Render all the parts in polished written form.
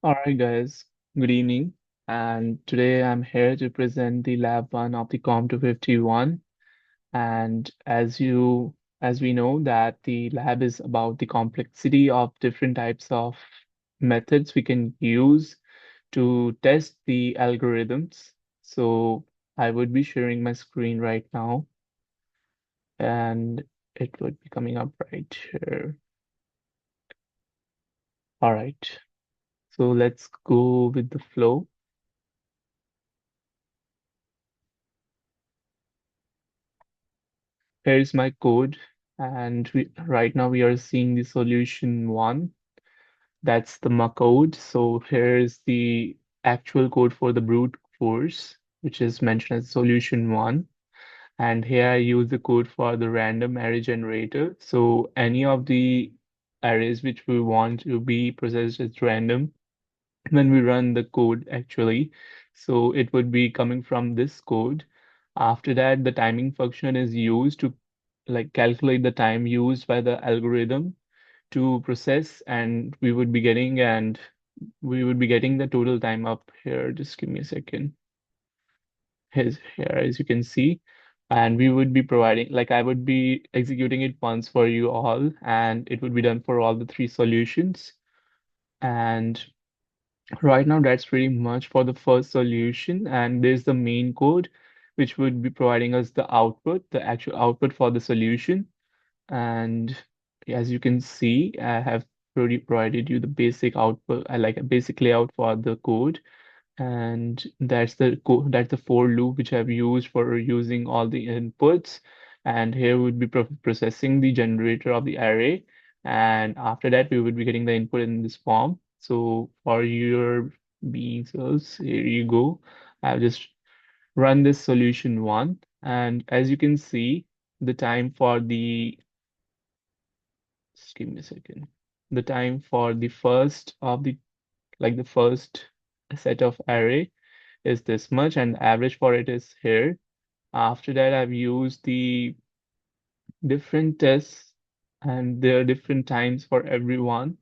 All right, guys. Good evening. And today I'm here to present the lab one of the COM 251. And as we know that the lab is about the complexity of different types of methods we can use to test the algorithms. So I would be sharing my screen right now, and it would be coming up right here. All right. So let's go with the flow. Here's my code, and right now we are seeing the solution one. That's the ma code. So here's the actual code for the brute force, which is mentioned as solution one. And here I use the code for the random array generator. So any of the arrays which we want to be processed as random when we run the code actually. So it would be coming from this code. After that, the timing function is used to calculate the time used by the algorithm to process, and we would be getting the total time up here. Just give me a second. Here, as you can see, and we would be providing, like I would be executing it once for you all, and it would be done for all the three solutions. And right now, that's pretty much for the first solution. And there's the main code, which would be providing us the output, the actual output for the solution. And as you can see, I have already provided you the basic output, I like a basic layout for the code. And that's the for loop which I've used for using all the inputs. And here would be processing the generator of the array. And after that, we would be getting the input in this form. So for your being cells, here you go. I've just run this solution one. And as you can see, the time for the, just give me a second. The time for the first of the first set of array is this much, and the average for it is here. After that, I've used the different tests, and there are different times for everyone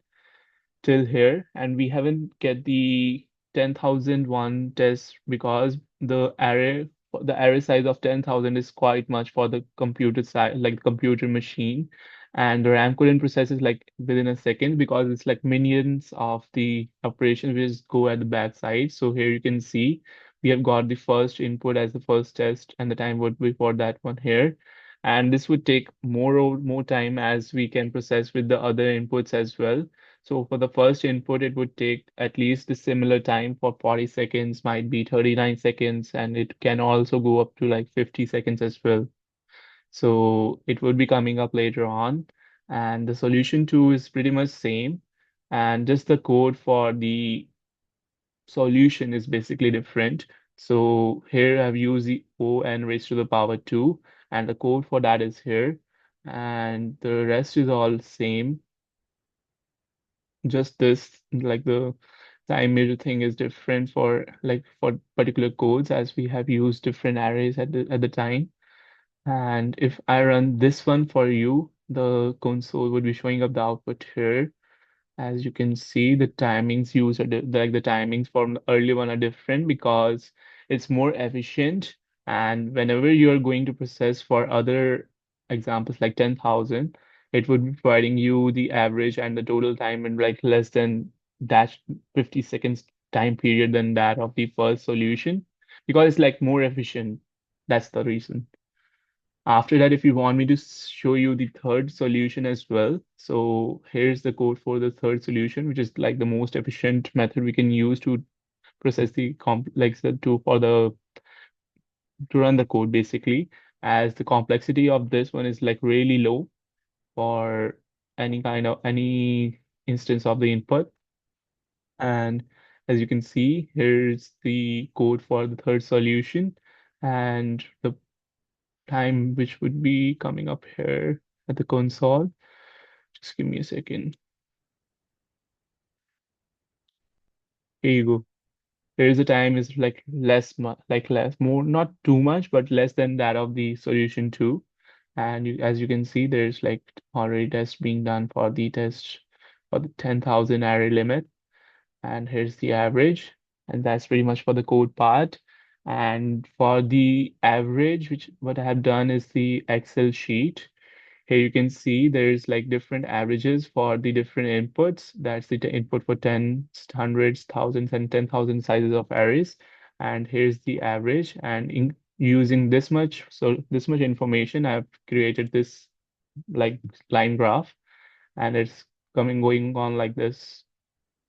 till here, and we haven't get the 10,001 test because the array size of 10,000 is quite much for the computer side, like the computer machine, and the RAM couldn't process it like within a second because it's like minions of the operation which go at the back side. So here you can see we have got the first input as the first test, and the time would be for that one here. And this would take more time as we can process with the other inputs as well. So for the first input, it would take at least a similar time for 40 seconds, might be 39 seconds, and it can also go up to like 50 seconds as well. So it would be coming up later on. And the solution two is pretty much same. And just the code for the solution is basically different. So here I've used the O n raised to the power 2, and the code for that is here. And the rest is all same. Just this, like the time measure thing is different for for particular codes as we have used different arrays at the time. And if I run this one for you, the console would be showing up the output here. As you can see, the timings used are like the timings from the early one are different because it's more efficient. And whenever you're going to process for other examples like 10,000, it would be providing you the average and the total time in like less than dash 50 seconds time period than that of the first solution because it's like more efficient. That's the reason. After that, if you want me to show you the third solution as well, so here's the code for the third solution, which is like the most efficient method we can use to process the complex to run the code basically, as the complexity of this one is like really low for any instance of the input. And as you can see, here's the code for the third solution, and the time which would be coming up here at the console. Just give me a second. Here you go. Here's the time is like less, more, not too much, but less than that of the solution two. And as you can see, there's like already tests being done for the test for the 10,000 array limit. and here's the average, and that's pretty much for the code part. And for the average, which what I have done is the Excel sheet. Here you can see there's like different averages for the different inputs. That's the input for tens, hundreds, thousands, and 10,000 sizes of arrays. And here's the average. And using this much, so this much information, I've created this like line graph, and it's going on like this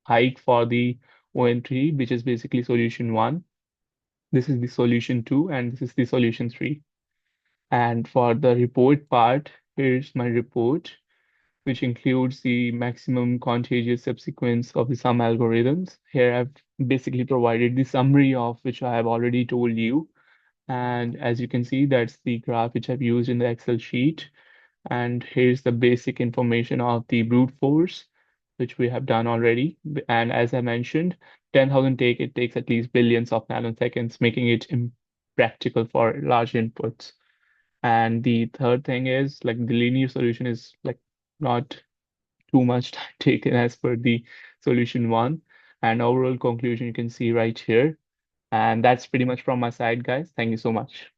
hike for the ON3, which is basically solution one. This is the solution two, and this is the solution three. And for the report part, here's my report, which includes the maximum contagious subsequence of the sum algorithms. Here I've basically provided the summary of which I have already told you. And as you can see, that's the graph which I've used in the Excel sheet. And here's the basic information of the brute force, which we have done already. And as I mentioned, 10,000 it takes at least billions of nanoseconds, making it impractical for large inputs. And the third thing is like the linear solution is like not too much time taken as per the solution one. And overall conclusion you can see right here. And that's pretty much from my side, guys. Thank you so much.